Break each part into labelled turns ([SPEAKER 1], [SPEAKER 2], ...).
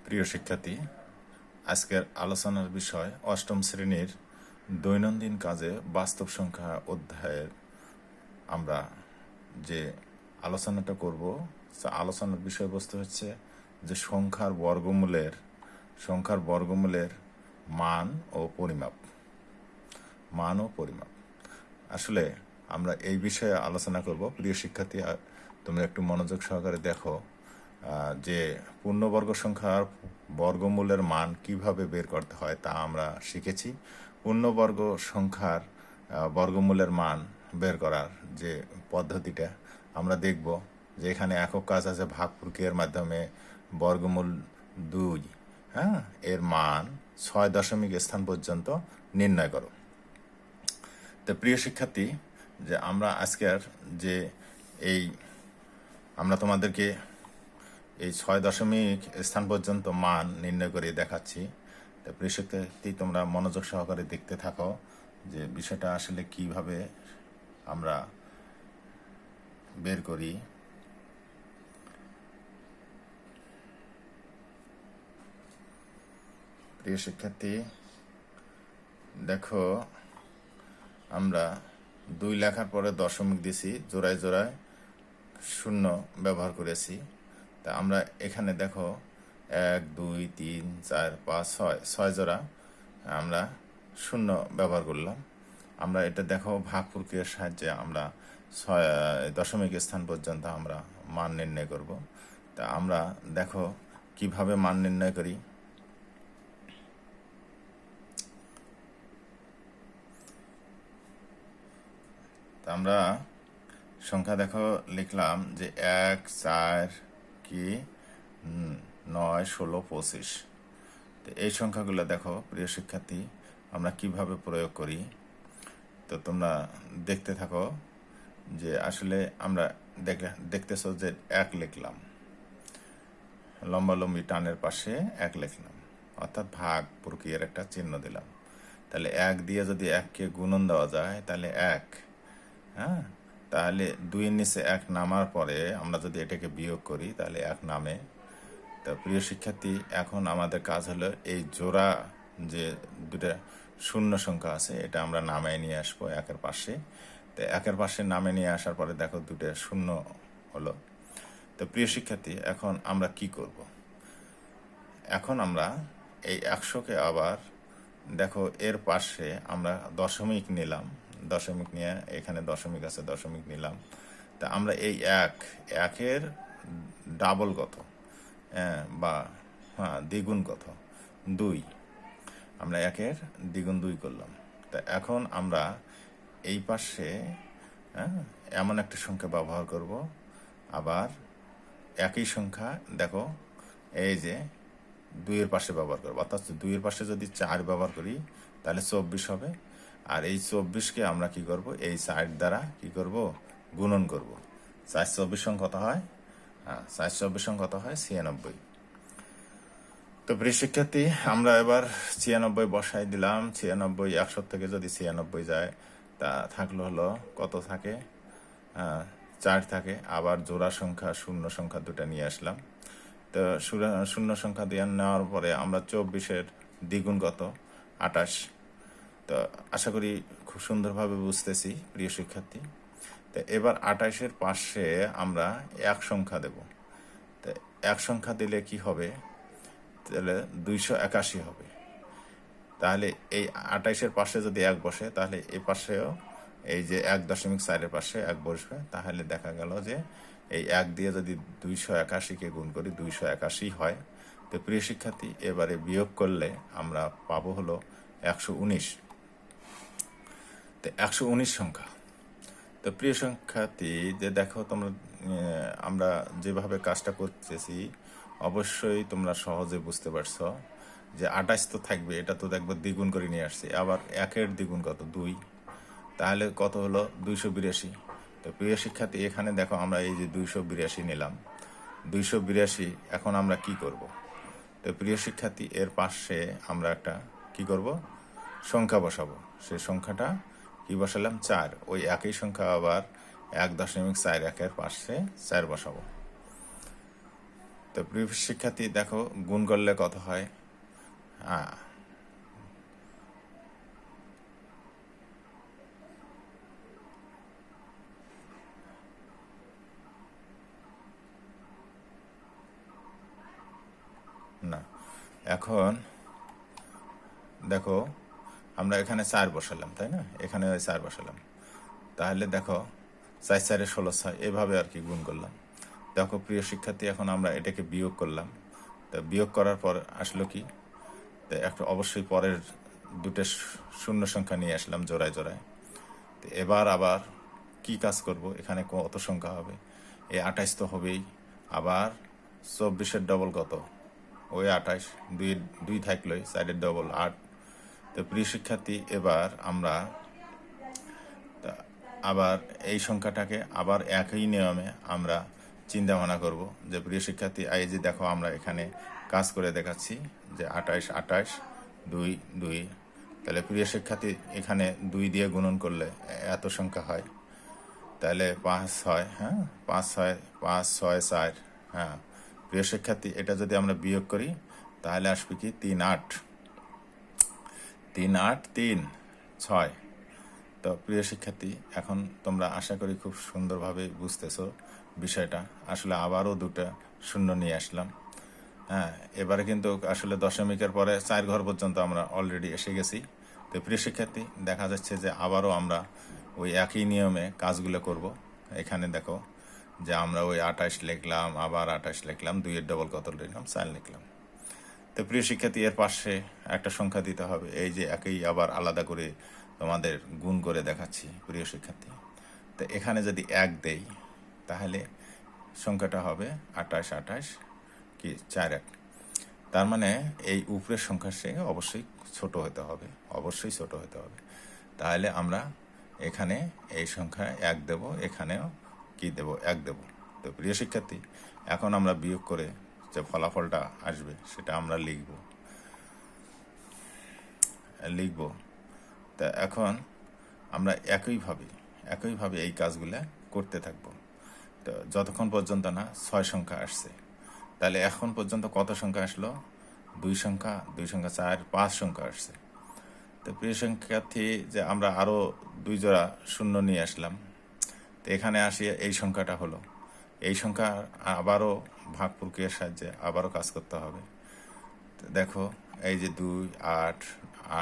[SPEAKER 1] প্রিয় শিক্ষার্থী, আজকের আলোচনার বিষয় অষ্টম শ্রেণীর দৈনন্দিন কাজে বাস্তব সংখ্যা অধ্যায়ের আমরা যে আলোচনাটা করব, আলোচনার বিষয়বস্তু হচ্ছে যে সংখ্যার বর্গমূলের মান ও পরিমাপ। আসলে আমরা এই বিষয়ে আলোচনা করব। প্রিয় শিক্ষার্থী, তোমরা একটু মনোযোগ সহকারে দেখো যে পূর্ণবর্গ সংখ্যার বর্গমূলের মান কিভাবে বের করতে হয় তা আমরা শিখেছি। পূর্ণবর্গ সংখ্যার বর্গমূলের মান বের করার যে পদ্ধতিটা আমরা দেখব যে এখানে একক কাজ আছে ভাগ প্রক্রিয়ার মাধ্যমে বর্গমূল 2, এর মান 6 দশমিক স্থান পর্যন্ত নির্ণয় করো। তো প্রিয় শিক্ষার্থী, যে আমরা আজকের যে আমরা তোমাদেরকে এই 6 দশমিক স্থান পর্যন্ত মান নির্ণয় করে দেখাচ্ছি। তো প্রিয় শিক্ষার্থী, তোমরা মনোযোগ সহকারে দেখতে থাকো যে বিষয়টা আসলে কিভাবে আমরা বের করি। প্রিয় শিক্ষার্থী, দেখো আমরা 2 লেখার পরে দশমিক দিছি, জোড়ায় জোড়ায় শূন্য ব্যবহার করেছি। তা আমরা এখানে দেখো 1 2 3 4 5 6 জোড়া আমরা শূন্য ব্যবহার করলাম। আমরা এটা দেখো ভাগ প্রক্রিয়ার সাহায্যে আমরা 6 দশমিক স্থান পর্যন্ত আমরা মান নির্ণয় করব। তা আমরা দেখো কিভাবে মান নির্ণয় করি। তা আমরা সংখ্যা দেখো লিখলাম যে 1 4 কি 9 16 25। তো এই সংখ্যাগুলো দেখো প্রিয় শিক্ষার্থী আমরা কিভাবে প্রয়োগ করি। তো তোমরা দেখতে থাকো যে আসলে আমরা দেখতেছো যে 1 লিখলাম, লম্বালম্বি টানের পাশে 1 লিখলাম, অর্থাৎ ভাগ প্রক্রিয়ার একটা চিহ্ন দিলাম। তাহলে 1 দিয়ে যদি 1কে গুণন দেওয়া যায় তাহলে 1, তাহলে 2-এর নিচে 1 নামার পরে আমরা যদি এটাকে বিয়োগ করি তাহলে 1 নামে। তো প্রিয় শিক্ষার্থী, এখন আমাদের কাজ হলো এই জোড়া যে দুটা শূন্য সংখ্যা আছে এটা আমরা নামায় নিয়ে আসবো 1-এর পাশে। তো 1-এর পাশে নামে নিয়ে আসার পরে দেখো দুটো শূন্য হলো। তো প্রিয় শিক্ষার্থী, এখন আমরা কি করব? এখন আমরা এই 100কে আবার দেখো এর পাশে আমরা দশমিক নিলাম, দশমিক নিয়ে এখানে দশমিক আছে, দশমিক নিলাম। তা আমরা এই একের ডাবল কত, বা দ্বিগুণ কত, 2। আমরা 1-এর দ্বিগুণ 2 করলাম। তা এখন আমরা এই পাশে এমন একটা সংখ্যা ব্যবহার করব, আবার একই সংখ্যা দেখো এই যে 2-এর পাশে ব্যবহার করবো। অর্থাৎ 2-এর পাশে যদি 4 ব্যবহার করি তাহলে 24 হবে। আর এই 24কে আমরা কি করব, এই 4 দ্বারা কি করব, গুণন করব। 4 24 কত হয়? 4 24 কত হয়? 96। তো প্রিয় শিক্ষার্থী, আমরা এবার 96 বসাই দিলাম। 96 100 থেকে যদি 96 যায় তা থাকলো হলো কত থাকে? 4 থাকে। আবার জোড়া সংখ্যা শূন্য সংখ্যা দুটা নিয়ে আসলাম। তো শূন্য সংখ্যা দিয়ে নেওয়ার পরে আমরা 24-এর দ্বিগুণ কত? 28। তো আশা করি খুব সুন্দরভাবে বুঝতেছি প্রিয় শিক্ষার্থী। তো এবার 28-এর পাশে আমরা 1 সংখ্যা দেব। তো 1 সংখ্যা দিলে কি হবে? তাহলে 281 হবে। তাহলে এই 28-এর পাশে যদি 1 বসে তাহলে এই পাশেও এই যে 1.4-এর পাশে 1 বসবে। তাহলে দেখা গেল যে এই 1 দিয়ে যদি 281-কে গুণ করি 281 হয়। তো প্রিয় শিক্ষার্থী, এবারে বিয়োগ করলে আমরা পাবো হলো 119। তো 119 সংখ্যা। তো প্রিয় শিক্ষার্থী, যে দেখো তোমরা আমরা যেভাবে কাজটা করতেছি অবশ্যই তোমরা সহজে বুঝতে পারছো যে 28 তো থাকবে, এটা তো দেখবো দ্বিগুণ করে নিয়ে আসছি। আবার 1-এর দ্বিগুণ কত? 2। তাহলে কত হলো? 282। তো প্রিয় শিক্ষার্থী, এখানে দেখো আমরা এই যে 282 নিলাম, 282। এখন আমরা কি করব? তো প্রিয় শিক্ষার্থী, এর পাশে আমরা একটা কি করব, সংখ্যা বসাবো। সেই সংখ্যাটা কি বসালাম? 4। ওই একই সংখ্যা আবার 1.41-এর পাশে 4 বসাবো। তো প্রিয় শিক্ষার্থী দেখো গুণ করলে কত হয়। হ্যাঁ, না এখন দেখো আমরা এখানে 4 বসালাম, তাই না? এখানে 4 বসালাম, তাহলে দেখো 4 4 16 6 এভাবে আর কি গুণ করলাম। দেখো প্রিয় শিক্ষার্থী, এখন আমরা এটাকে বিয়োগ করলাম। তো বিয়োগ করার পর আসলো কি, তো একটা অবশ্যই পরের দুটো শূন্য সংখ্যা নিয়ে আসলাম জোড়ায় জোড়ায়। তো এবার আবার কি কাজ করব, এখানে কত সংখ্যা হবে? এই 28 তো হবেই, আবার 24-এর ডবল কত? ওই 28, দুই দুই থাকলোই, 4-এর ডবল 8। তো প্রিয় শিক্ষার্থী, এবার আমরা আবার এই সংখ্যাটাকে আবার একই নিয়মে আমরা চিন্তা ভাবনা করব যে প্রিয় শিক্ষার্থী, এই যে দেখো আমরা এখানে কাজ করে দেখাচ্ছি যে 28 28 2 2। তাহলে প্রিয় শিক্ষার্থী, এখানে 2 দিয়ে গুণন করলে এত সংখ্যা হয়, তাহলে 5 6, হ্যাঁ 5 6 5 6 4। হ্যাঁ প্রিয় শিক্ষার্থী, এটা যদি আমরা বিয়োগ করি তাহলে আসবে কি 3 8 3 8 3 6। তো প্রিয় শিক্ষার্থী, এখন তোমরা আশা করি খুব সুন্দরভাবে বুঝতেছো বিষয়টা। আসলে আবারও দুটো শূন্য নিয়ে আসলাম। হ্যাঁ, এবারে কিন্তু আসলে দশমিকের পরে 4 ঘর পর্যন্ত আমরা অলরেডি এসে গেছি। তো প্রিয় শিক্ষার্থী, দেখা যাচ্ছে যে আবারও আমরা ওই একই নিয়মে কাজগুলো করব। এখানে দেখো যে আমরা ওই 28 লিখলাম, আবার 28 লিখলাম, 2-এর ডবল কত লিখলাম? 4 লিখলাম। তো প্রিয় শিক্ষার্থী, এর পাশে একটা সংখ্যা দিতে হবে। এই যে একই আবার আলাদা করে তোমাদের গুণ করে দেখাচ্ছি প্রিয় শিক্ষার্থী। তো এখানে যদি 1 দেই তাহলে সংখ্যাটা হবে 28 28 কি 4 1। তার মানে এই উপরের সংখ্যার সে অবশ্যই ছোট হতে হবে, অবশ্যই ছোট হতে হবে। তাহলে আমরা এখানে এই সংখ্যা 1 দেব, এখানেও কি দেব? 1 দেব। তো প্রিয় শিক্ষার্থী, এখন আমরা বিয়োগ করে যে ফলাফলটা আসবে সেটা আমরা লিখব। তা এখন আমরা একইভাবে এই কাজগুলো করতে থাকব, তো যতক্ষণ পর্যন্ত না 6 সংখ্যা আসছে। তাহলে এখন পর্যন্ত কত সংখ্যা আসলো? 2 সংখ্যা, 2 সংখ্যা 4 5 সংখ্যা আসছে। তো প্রিয় শিক্ষার্থী, যে আমরা আরও 2 জোড়া শূন্য নিয়ে আসলাম। তো এখানে আসি, এই সংখ্যাটা হলো, এই সংখ্যা আবারও ভাগ প্রক্রিয়ার সাহায্যে আবারও কাজ করতে হবে। তো দেখো এই যে 2 8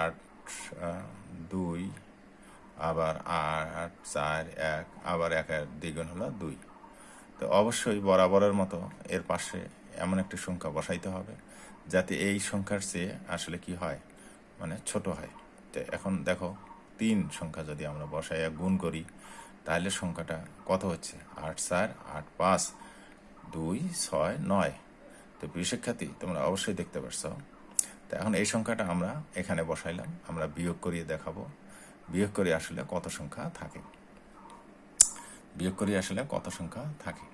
[SPEAKER 1] 8 2, আবার 8 4 1, আবার 1 দ্বিগুণ হলো 2। তো অবশ্যই বরাবরের মতো এর পাশে এমন একটি সংখ্যা বসাইতে হবে যাতে এই সংখ্যার চেয়ে আসলে কি হয়, মানে ছোট হয়। তো এখন দেখো 3 সংখ্যা যদি আমরা বসাইয়া গুণ করি তাহলে সংখ্যাটা কত হচ্ছে? 8 4 8 5 2 6 9। তো প্রিয় শিক্ষার্থী, তোমরা অবশ্যই দেখতে পারছো। তো এখন এই সংখ্যাটা আমরা এখানে বসাইলাম, আমরা বিয়োগ করিয়ে দেখাবো বিয়োগ করে আসলে কত সংখ্যা থাকে, বিয়োগ করি আসলে কত সংখ্যা থাকে।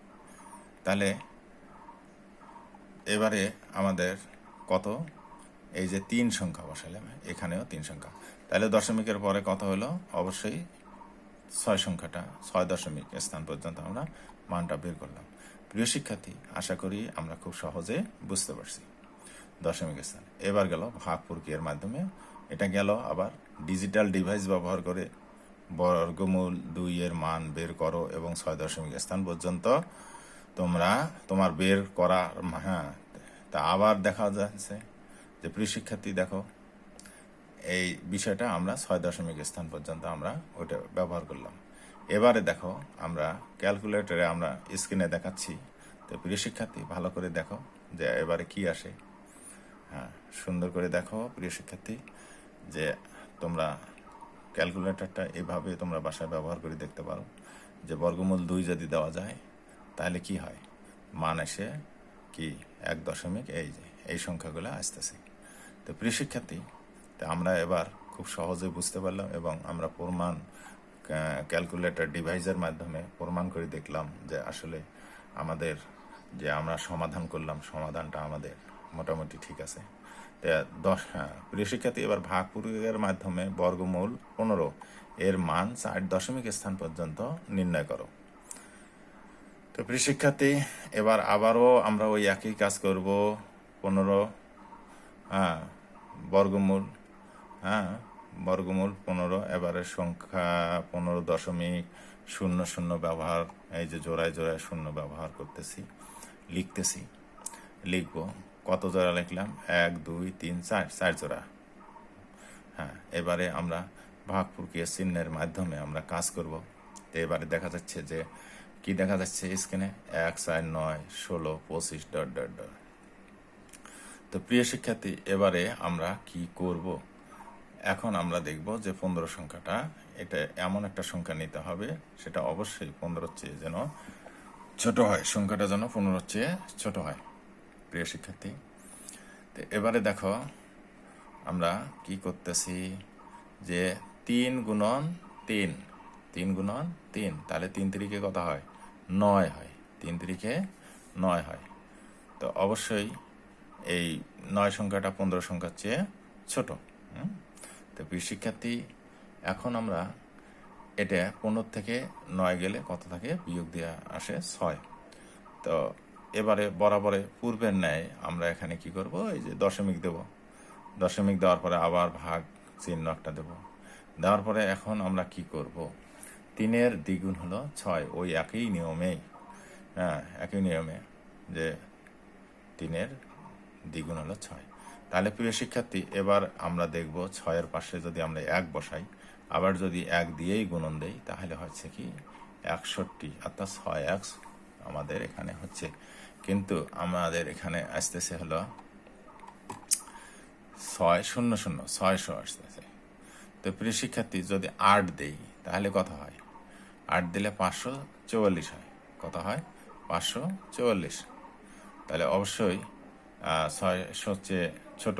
[SPEAKER 1] তাহলে এবারে আমাদের কত? এই যে 3 সংখ্যা বসালাম, এখানেও 3 সংখ্যা, তাহলে দশমিকের পরে কত হলো? অবশ্যই 6 সংখ্যাটা, 6 দশমিক স্থান পর্যন্ত আমরা মানটা বের করলাম। প্রিয় শিক্ষার্থী, আশা করি আমরা খুব সহজে বুঝতে পারছি দশমিক স্থান। এবার গেল ভাগ প্রক্রিয়ার মাধ্যমে, এটা গেল আবার ডিজিটাল ডিভাইস ব্যবহার করে বর্গমূল 2 এর মান বের করো এবং 6 দশমিক স্থান পর্যন্ত তোমরা তোমার বের করা। হ্যাঁ, তা আবার দেখা যাচ্ছে যে প্রিয় শিক্ষার্থী, দেখো এই বিষয়টা আমরা 6 দশমিক স্থান পর্যন্ত আমরা ওইটা ব্যবহার করলাম। এবারে দেখো আমরা ক্যালকুলেটরে আমরা স্ক্রিনে দেখাচ্ছি। তো প্রিয় শিক্ষার্থী, ভালো করে দেখো যে এবারে কি আসে। হ্যাঁ, সুন্দর করে দেখো প্রিয় শিক্ষার্থী, যে তোমরা ক্যালকুলেটরটা এভাবে তোমরা বাসায় ব্যবহার করে দেখতে পারো যে বর্গমূল 2 যদি দেওয়া যায় তাহলে কি হয়, মান এসে কি 1 দশমিক এই সংখ্যাগুলো আসতেছে। তো প্রিয় শিক্ষার্থী, তা আমরা এবার খুব সহজে বুঝতে পারলাম এবং আমরা প্রমাণ ক্যালকুলেটর ডিভাইসের মাধ্যমে প্রমাণ করে দেখলাম যে আসলে আমাদের যে আমরা সমাধান করলাম সমাধানটা আমাদের মোটামুটি ঠিক আছে। প্রিয় শিক্ষার্থী, এবার ভাগ প্রক্রিয়ার মাধ্যমে বর্গমূল 15 এর মান 4 দশমিক স্থান পর্যন্ত নির্ণয় করো। তো প্রিয় শিক্ষার্থী, এবার আবারও আমরা ওই একই কাজ করব। 15, হ্যাঁ, বর্গমূল, হ্যাঁ, বর্গমূল 15। এবারে সংখ্যা 15.00 ব্যবহার, এই যে জোড়ায় জোড়ায় শূন্য ব্যবহার করতেছি, লিখতেছি, লিখব। কত জোড়া লিখলাম? 1 2 3 4, 4 জোড়া। হ্যাঁ, এবারে আমরা ভাগ প্রক্রিয়া চিহ্নের মাধ্যমে আমরা কাজ করব। তো এবারে দেখা যাচ্ছে যে কি দেখা যাচ্ছে স্ক্রিনে? 1 4 9 16 25 ডট ডট ডট। তো প্রিয় শিক্ষার্থী, এবারে আমরা কি করব? এখন আমরা দেখব যে 15 সংখ্যাটা, এটা এমন একটা সংখ্যা নিতে হবে সেটা অবশ্যই 15 চেয়ে যেন ছোট হয়, সংখ্যাটা যেন 15 চেয়ে ছোট হয়। প্রিয় শিক্ষার্থী, তো এবারে দেখো আমরা কি করতেছি, যে 3 গুণন 3, 3 গুণন 3, তাহলে 3 তিরিকে কত হয়? 9 হয়। 3 তিরিকে 9 হয়। তো অবশ্যই এই 9 সংখ্যাটা 15 সংখ্যার চেয়ে ছোট। তো প্রিয় শিক্ষার্থী, এখন আমরা এটা 15 থেকে 9 গেলে কত থাকে? বিয়োগ দেওয়া আসে 6। তো এবারে বরাবরে পূর্বের ন্যায় আমরা এখানে কি করব? এই যে দশমিক দেব, দশমিক দেওয়ার পরে আবার ভাগ চিহ্ন একটা দেব, দেওয়ার পরে এখন আমরা কি করব? 3-এর দ্বিগুণ হলো 6, ওই একই নিয়মেই, হ্যাঁ, একই নিয়মে যে 3-এর দ্বিগুণ হলো 6। তাহলে প্রিয় শিক্ষার্থী, এবার আমরা দেখব 6-এর পাশে যদি আমরা 1 বসাই, আবার যদি 1 দিয়েই গুণন দেই, তাহলে হচ্ছে কি 61, অর্থাৎ 6x আমাদের এখানে হচ্ছে। কিন্তু আমাদের এখানে আসতেছে হলো 600 আসতেছে। তো প্রিয় শিক্ষার্থী, যদি 8 দেই তাহলে কত হয়? 8 দিলে 544 হয়। কত হয়? 544। তাহলে অবশ্যই 600 চেয়ে ছোট।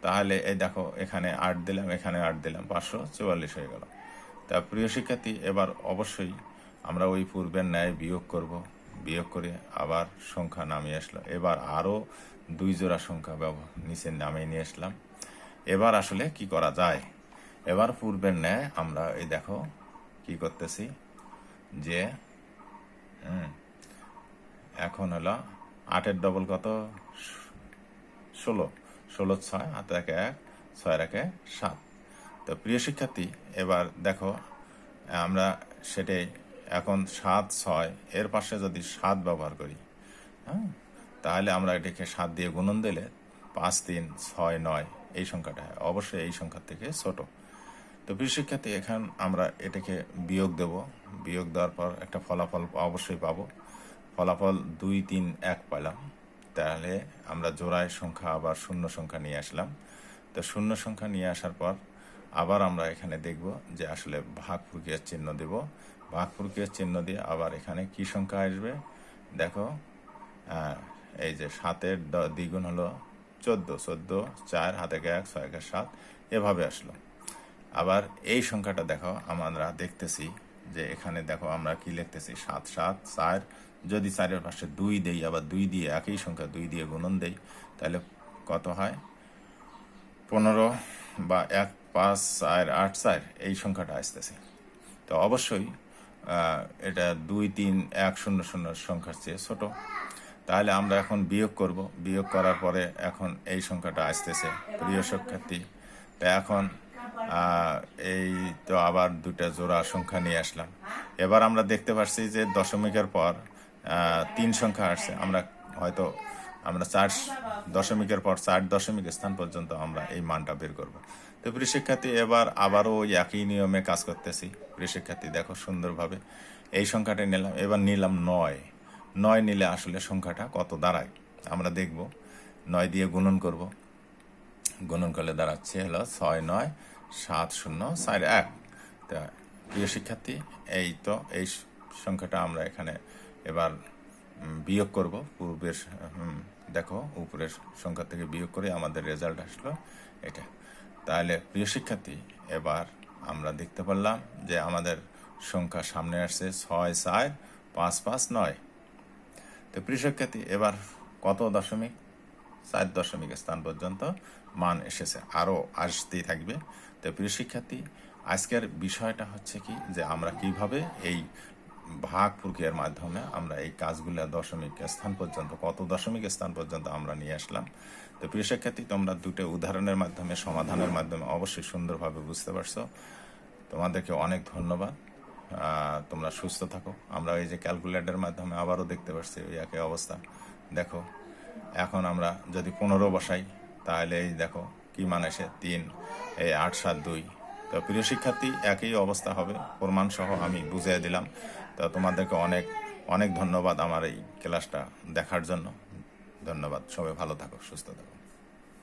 [SPEAKER 1] তাহলে এই দেখো, এখানে 8 দিলাম, এখানে 8 দিলাম, 544 হয়ে গেল। তা প্রিয় শিক্ষার্থী, এবার অবশ্যই আমরা ওই পূর্বের ন্যায় বিয়োগ করব। বিয়োগ করে আবার সংখ্যা নামিয়ে আসলো। এবার আরও 2 জোড়া সংখ্যা নিচে নামিয়ে নিয়ে আসলাম। এবার আসলে কি করা যায়? এবার পূর্বের ন্যায় আমরা এই দেখো কি করতেছি, যে এখন হলো 8-এর ডবল কত? 16, 16 6, হাতে 1 1, 6 1 7। তো প্রিয় শিক্ষার্থী, এবার দেখো আমরা সেটাই এখন 7 6 এর পাশে যদি 7 ব্যবহার করি, হ্যাঁ, তাহলে আমরা এটাকে 7 দিয়ে গুণন দিলে 5 3 6 9 এই সংখ্যাটা হয়। অবশ্যই এই সংখ্যার থেকে ছোট। তো প্রিয় শিক্ষার্থী, এখন আমরা এটাকে বিয়োগ দেব। বিয়োগ দেওয়ার পর একটা ফলাফল অবশ্যই পাবো। ফলাফল 2 3 1 পেলাম। তাহলে আমরা জোড়ায় সংখ্যা আবার শূন্য সংখ্যা নিয়ে আসলাম। তো শূন্য সংখ্যা নিয়ে আসার পর আবার আমরা এখানে দেখব যে আসলে ভাগ প্রক্রিয়ার চিহ্ন দেব। ভাগ প্রক্রিয়ার চিহ্ন দিয়ে আবার এখানে কি সংখ্যা আসবে? দেখো, এই যে 7-এর দ্বিগুণ হলো 14, 14 4, হাতে 1 6 1 7, এভাবে আসলো। আবার এই সংখ্যাটা দেখো, আমরা দেখতেছি যে এখানে দেখো আমরা কি লিখতেছি, 7 7 4, যদি 4-এর পাশে 2 দেই, আবার 2 দিয়ে একই সংখ্যা 2 দিয়ে গুণন দেই, তাহলে কত হয়? 15 বা 1 5 4 8 4, এই সংখ্যাটা আসতেছে। তো অবশ্যই এটা 2 3 1 0 0 সংখ্যার চেয়ে ছোট। তাহলে আমরা এখন বিয়োগ করব। বিয়োগ করার পরে এখন এই সংখ্যাটা আসতেছে। প্রিয় শিক্ষার্থী, তা এখন এই তো আবার 2টা জোড়া সংখ্যা নিয়ে আসলাম। এবার আমরা দেখতে পাচ্ছি যে দশমিকের পর 3 সংখ্যা আসছে। আমরা হয়তো 4 দশমিকের পর 4 দশমিক স্থান পর্যন্ত আমরা এই মানটা বের করব। তো প্রিয় শিক্ষার্থী, এবার আবারও ওই একই নিয়মে কাজ করতেছি। প্রিয় শিক্ষার্থী, দেখো সুন্দরভাবে এই সংখ্যাটা নিলাম। এবার নিলাম 9। 9 নিলে আসলে সংখ্যাটা কত দাঁড়ায় আমরা দেখব। 9 দিয়ে গুণন করব। গুণন করলে দাঁড়াচ্ছে হলো 6 9 7 0 4 1। তা প্রিয় শিক্ষার্থী, এই তো এই সংখ্যাটা আমরা এখানে এবার বিয়োগ করব। পূর্বের দেখো উপরের সংখ্যা থেকে বিয়োগ করে আমাদের রেজাল্ট আসলো এটা। তাহলে প্রিয় শিক্ষার্থী, এবার আমরা দেখতে পারলাম যে আমাদের সংখ্যা সামনে আসছে 6 4 5 5 9। তো প্রিয় শিক্ষার্থী, এবার কত দশমিক? 4 দশমিক স্থান পর্যন্ত মান এসেছে, আরও আসতেই থাকবে। তো প্রিয় শিক্ষার্থী, আজকের বিষয়টা হচ্ছে কি, যে আমরা কিভাবে এই ভাগ প্রক্রিয়ার মাধ্যমে আমরা এই কাজগুলো দশমিক স্থান পর্যন্ত, কত দশমিক স্থান পর্যন্ত আমরা নিয়ে আসলাম। তো প্রিয় শিক্ষার্থী, তোমরা দুটো উদাহরণের মাধ্যমে, সমাধানের মাধ্যমে অবশ্যই সুন্দরভাবে বুঝতে পারছো। তোমাদেরকে অনেক ধন্যবাদ। তোমরা সুস্থ থাকো। আমরা এই যে ক্যালকুলেটরের মাধ্যমে আবারও দেখতে পাচ্ছি ওই একই অবস্থা। দেখো, এখন আমরা যদি 15 বসাই, তাহলে এই দেখো কি মান আসে, 3, এই 8, 7, 2। তো প্রিয় শিক্ষার্থী, একই অবস্থা হবে, প্রমাণ সহ আমি বুঝিয়ে দিলাম। তো তোমাদেরকে অনেক অনেক ধন্যবাদ আমার এই ক্লাসটা দেখার জন্য। ধন্যবাদ। সবাই ভালো থাকো, সুস্থ থাকো।